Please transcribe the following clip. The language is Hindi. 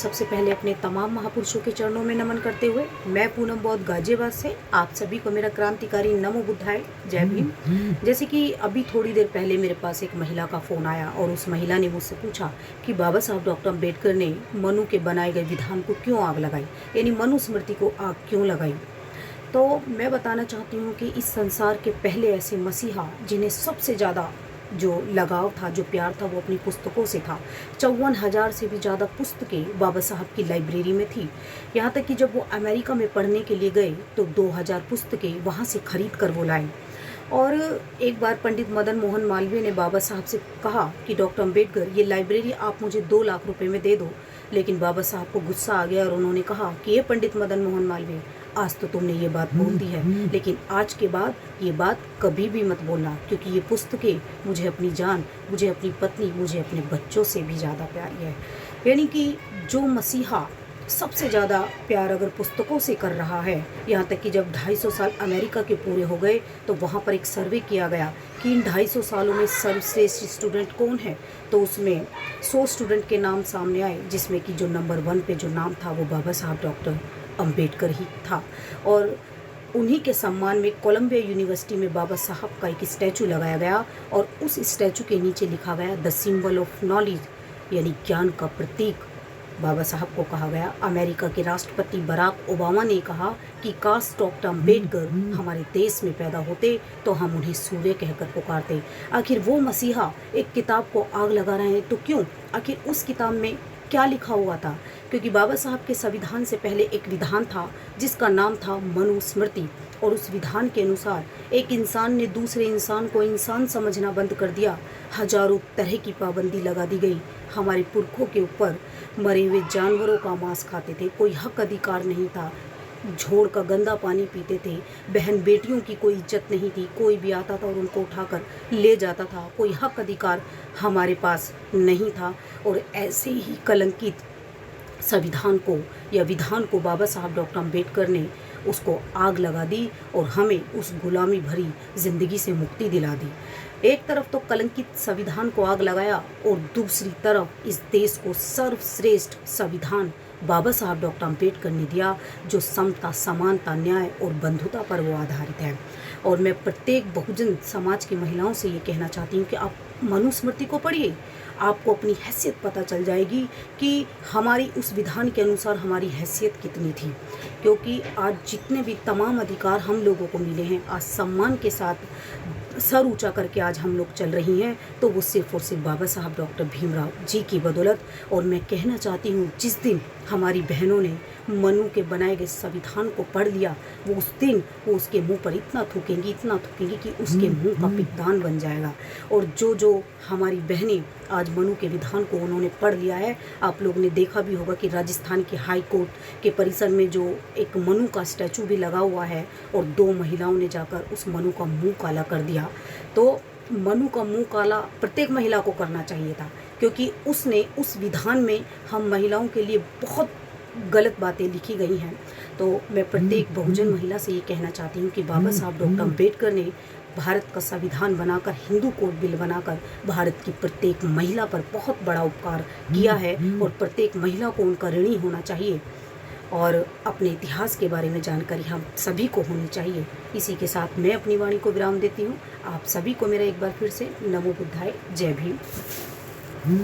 सबसे पहले अपने तमाम महापुरुषों के चरणों में नमन करते हुए मैं पूनम बौद्ध गाजियाबाद से आप सभी को मेरा क्रांतिकारी नमो बुद्धाय जय भीम। जैसे कि अभी थोड़ी देर पहले मेरे पास एक महिला का फ़ोन आया और उस महिला ने मुझसे पूछा कि बाबा साहब डॉक्टर अम्बेडकर ने मनु के बनाए गए विधान को क्यों आग लगाई, यानी मनुस्मृति को आग क्यों लगाई। तो मैं बताना चाहती हूँ कि इस संसार के पहले ऐसे मसीहा जिन्हें सबसे ज़्यादा जो लगाव था, जो प्यार था, वो अपनी पुस्तकों से था। 54,000 से भी ज़्यादा पुस्तकें बाबा साहब की लाइब्रेरी में थी। यहाँ तक कि जब वो अमेरिका में पढ़ने के लिए गए तो 2,000 पुस्तकें वहाँ से खरीद कर वो लाए। और एक बार पंडित मदन मोहन मालवीय ने बाबा साहब से कहा कि डॉक्टर अम्बेडकर, ये लाइब्रेरी आप मुझे 2 लाख रुपए में दे दो। लेकिन बाबा साहब को गुस्सा आ गया और उन्होंने कहा कि ये पंडित मदन मोहन मालवीय, आज तो तुमने ये बात बोल दी है, लेकिन आज के बाद ये बात कभी भी मत बोलना, क्योंकि ये पुस्तकें मुझे अपनी जान, मुझे अपनी पत्नी, मुझे अपने बच्चों से भी ज़्यादा प्यारी है। यानी कि जो मसीहा सबसे ज़्यादा प्यार अगर पुस्तकों से कर रहा है, यहाँ तक कि जब 250 साल अमेरिका के पूरे हो गए तो वहाँ पर एक सर्वे किया गया कि इन 250 सालों में सर्वश्रेष्ठ स्टूडेंट कौन है, तो उसमें 100 स्टूडेंट के नाम सामने आए, जिसमें कि जो नंबर 1 पे जो नाम था वो बाबा साहब डॉक्टर अम्बेडकर ही था। और उन्हीं के सम्मान में कोलंबिया यूनिवर्सिटी में बाबा साहब का एक स्टैचू लगाया गया और उस स्टैचू के नीचे लिखा गया द सिंबल ऑफ नॉलेज, यानी ज्ञान का प्रतीक बाबा साहब को कहा गया। अमेरिका के राष्ट्रपति बराक ओबामा ने कहा कि काश डॉक्टर अम्बेडकर हमारे देश में पैदा होते तो हम उन्हें सूर्य कहकर पुकारते। आखिर वो मसीहा एक किताब को आग लगा रहे हैं तो क्यों? आखिर उस किताब में क्या लिखा हुआ था? क्योंकि बाबा साहब के संविधान से पहले एक विधान था जिसका नाम था मनुस्मृति, और उस विधान के अनुसार एक इंसान ने दूसरे इंसान को इंसान समझना बंद कर दिया। हजारों तरह की पाबंदी लगा दी गई। हमारे पुरखों के ऊपर मरे हुए जानवरों का मांस खाते थे, कोई हक अधिकार नहीं था, झोड़ का गंदा पानी पीते थे, बहन बेटियों की कोई इज्जत नहीं थी, कोई भी आता था और उनको उठाकर ले जाता था, कोई हक अधिकार हमारे पास नहीं था। और ऐसे ही कलंकित संविधान को या विधान को बाबा साहब डॉक्टर अम्बेडकर ने उसको आग लगा दी और हमें उस गुलामी भरी ज़िंदगी से मुक्ति दिला दी। एक तरफ तो कलंकित संविधान को आग लगाया और दूसरी तरफ इस देश को सर्वश्रेष्ठ संविधान बाबा साहब डॉक्टर अम्बेडकर ने दिया, जो समता, समानता, न्याय और बंधुता पर वो आधारित है। और मैं प्रत्येक बहुजन समाज की महिलाओं से ये कहना चाहती हूँ कि आप मनुस्मृति को पढ़िए, आपको अपनी हैसियत पता चल जाएगी कि हमारी उस विधान के अनुसार हमारी हैसियत कितनी थी। क्योंकि आज जितने भी तमाम अधिकार हम लोगों को मिले हैं, आज सम्मान के साथ सर ऊंचा करके आज हम लोग चल रही हैं, तो वो सिर्फ और सिर्फ बाबा साहब डॉक्टर भीमराव जी की बदौलत। और मैं कहना चाहती हूँ, जिस दिन हमारी बहनों ने मनु के बनाए गए संविधान को पढ़ लिया, वो उस दिन वो उसके मुंह पर इतना थूकेंगी कि उसके मुंह का पित्तदान बन जाएगा। और जो हमारी बहनें आज मनु के विधान को उन्होंने पढ़ लिया है, आप लोग ने देखा भी होगा कि राजस्थान के हाई कोर्ट के परिसर में जो एक मनु का स्टैचू भी लगा हुआ है और 2 महिलाओं ने जाकर उस मनु का मुंह काला कर दिया। तो मनु का मुंह काला प्रत्येक महिला को करना चाहिए था, क्योंकि उसने उस विधान में हम महिलाओं के लिए बहुत गलत बातें लिखी गई हैं। तो मैं प्रत्येक बहुजन महिला से ये कहना चाहती हूँ कि बाबा साहब डॉक्टर अम्बेडकर ने भारत का संविधान बनाकर, हिंदू कोड बिल बनाकर भारत की प्रत्येक महिला पर बहुत बड़ा उपकार किया है और प्रत्येक महिला को उनका ऋणी होना चाहिए। और अपने इतिहास के बारे में जानकारी हम सभी को होनी चाहिए। इसी के साथ मैं अपनी वाणी को विराम देती हूँ। आप सभी को मेरा एक बार फिर से नमो बुद्धाय, जय भीम।